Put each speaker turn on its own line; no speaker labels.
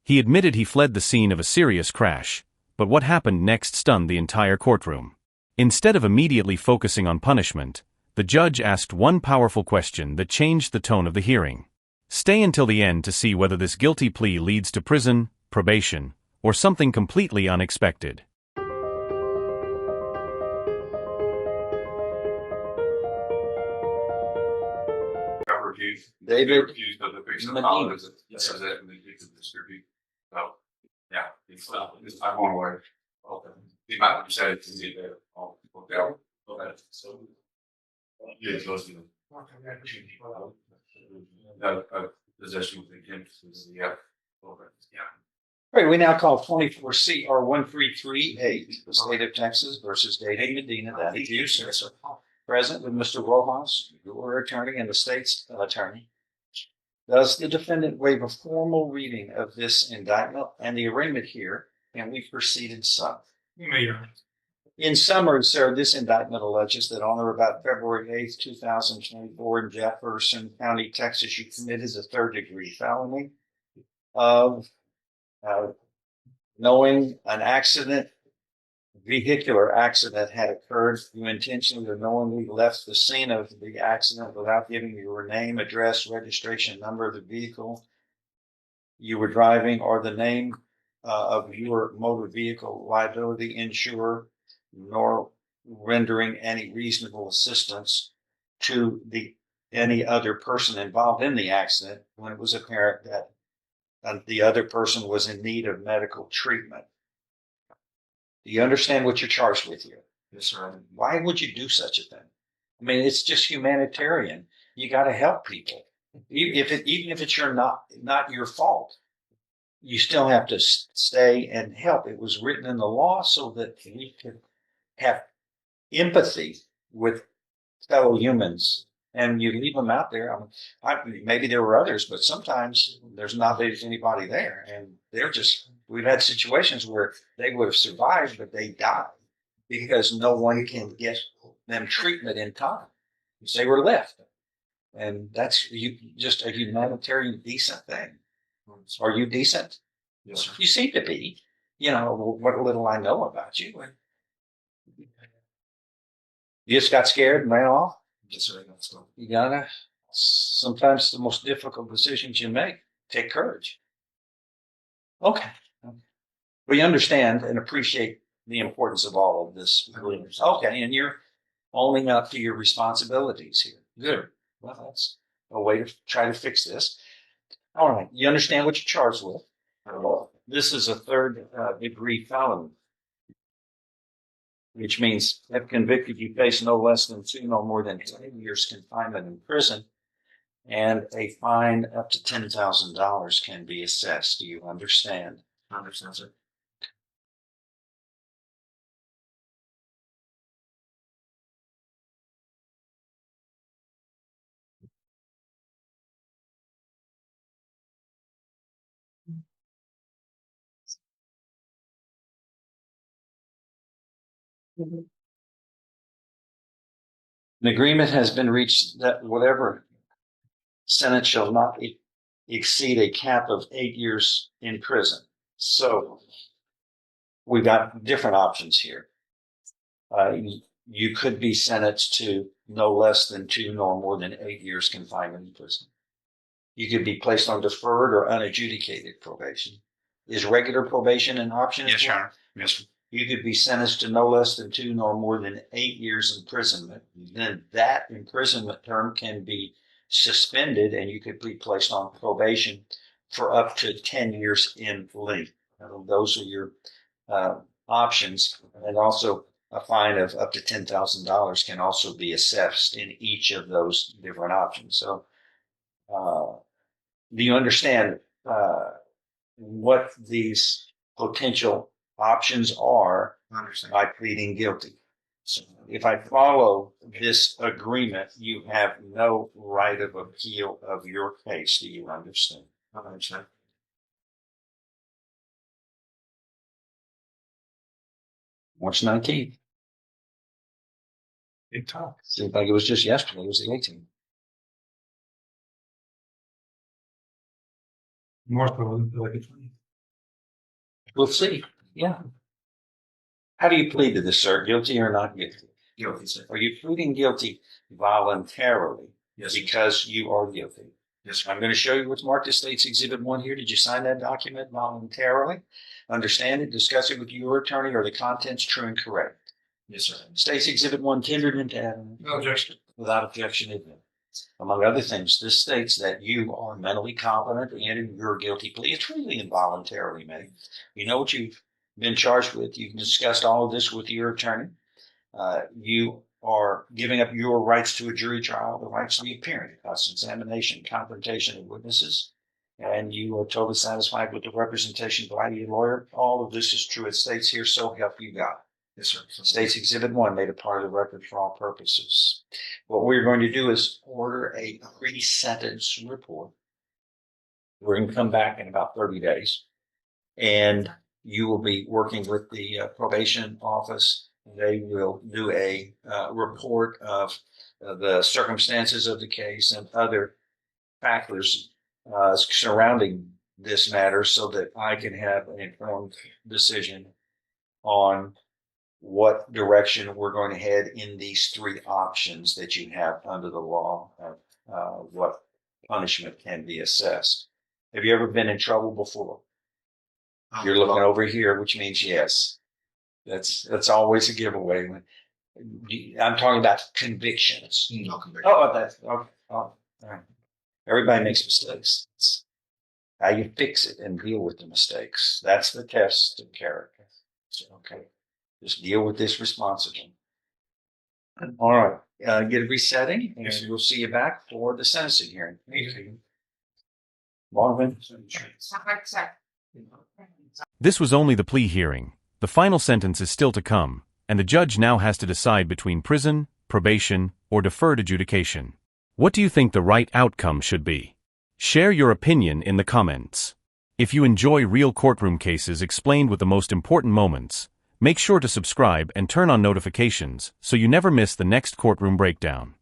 He admitted he fled the scene of a serious crash, but what happened next stunned the entire courtroom. Instead of immediately focusing on punishment, the judge asked one powerful question that changed the tone of the hearing. Stay until the end to see whether this guilty plea leads to prison, probation, or something completely unexpected.
David
refused of the patient
Medina.
apologized. Yes, that and they did distribute. So, yeah, it's I'm going away. Okay. The amount you said to me there. Okay. Okay. So, yeah, it's close to them. Possession with intent. Yeah. Okay. Yeah.
All right, we now call 24 CR 1338, the state of Texas versus David Medina. That is you, sir. Present with Mr. Rojas, your attorney and the state's attorney. Does the defendant waive a formal reading of this indictment and the arraignment here, and we proceed in sum?
You may, Your Honor.
In summary, sir, this indictment alleges that on or about February 8th, 2024, in Jefferson County, Texas, you committed a third-degree felony of knowing an accident, vehicular accident had occurred. You intentionally or knowingly left the scene of the accident without giving your name, address, registration number of the vehicle you were driving, or the name of your motor vehicle liability insurer, nor rendering any reasonable assistance to any other person involved in the accident when it was apparent that the other person was in need of medical treatment. Do you understand what you're charged with here?
Yes, sir.
Why would you do such a thing? I mean, it's just humanitarian. You got to help people. Even if it's not your fault, you still have to stay and help. It was written in the law so that we could have empathy with fellow humans. And you leave them out there. Maybe there were others, but sometimes there's not anybody there, and we've had situations where they would have survived, but they died because no one can get them treatment in time. They were left. And that's just a humanitarian, decent thing. Are you decent?
Yes, sir.
You seem to be. You know, what little I know about you. You just got scared and ran off?
Yes, sir. That's all.
You gotta, sometimes the most difficult decisions you make take courage. Okay. Well, you understand and appreciate the importance of all of this. Okay, and you're owning up to your responsibilities here. Good. Well, that's a way to try to fix this. All right, you understand what you're charged with. This is a third-degree felony, which means if convicted, you face no less than 2, no more than 10 years confinement in prison, and a fine up to $10,000 can be assessed. Do you understand?
I understand, sir.
An agreement has been reached that whatever sentence shall not exceed a cap of 8 years in prison. So we got different options here. You could be sentenced to no less than 2, nor more than 8 years confinement in prison. You could be placed on deferred or unadjudicated probation. Is regular probation an option?
Yes, Your Honor. Yes, sir.
You could be sentenced to no less than 2, nor more than 8 years imprisonment. Then that imprisonment term can be suspended, and you could be placed on probation for up to 10 years in length. Those are your options. And also a fine of up to $10,000 can also be assessed in each of those different options. So do you understand what these potential options are by pleading guilty? So if I follow this agreement, you have no right of appeal of your case. Do you understand?
I understand.
March 19th.
Big talk.
Seems like it was just yesterday. It was the 18th.
More so like a 20.
We'll see. Yeah. How do you plead to this, sir? Guilty or not guilty?
Guilty, sir.
Are you pleading guilty voluntarily
Yes, sir.
because you are guilty?
Yes, sir.
I'm going to show you what's marked as State's Exhibit 1 here. Did you sign that document voluntarily? Understand it, discuss it with your attorney. Are the contents true and correct?
Yes, sir.
State's Exhibit 1 tendered into evidence.
No objection.
Without objection, admitted. Among other things, this states that you are mentally competent and in your guilty plea. It's really involuntarily made. You know what you've been charged with. You've discussed all of this with your attorney. You are giving up your rights to a jury trial, the rights to the appearance, cross-examination, confrontation of witnesses, and you are totally satisfied with the representation by your lawyer. All of this is true. It states here, so help you God.
Yes, sir.
State's Exhibit 1 made a part of the record for all purposes. What we're going to do is order a pre-sentence report. We're going to come back in about 30 days, and you will be working with the probation office. They will do a report of the circumstances of the case and other factors surrounding this matter so that I can have an informed decision on what direction we're going to head in these three options that you have under the law of what punishment can be assessed. Have you ever been in trouble before? You're looking over here, which means yes. That's always a giveaway. I'm talking about convictions.
No conviction.
Oh, that's okay. Oh, all right. Everybody makes mistakes. It's how you fix it and deal with the mistakes. That's the test of character. So, okay. Just deal with this responsibly. All right. Get a resetting, and
Yes, sir.
we'll see you back for the sentencing hearing. Thank you. Marvin?
This was only the plea hearing. The final sentence is still to come, and the judge now has to decide between prison, probation, or deferred adjudication. What do you think the right outcome should be? Share your opinion in the comments. If you enjoy real courtroom cases explained with the most important moments, make sure to subscribe and turn on notifications so you never miss the next courtroom breakdown.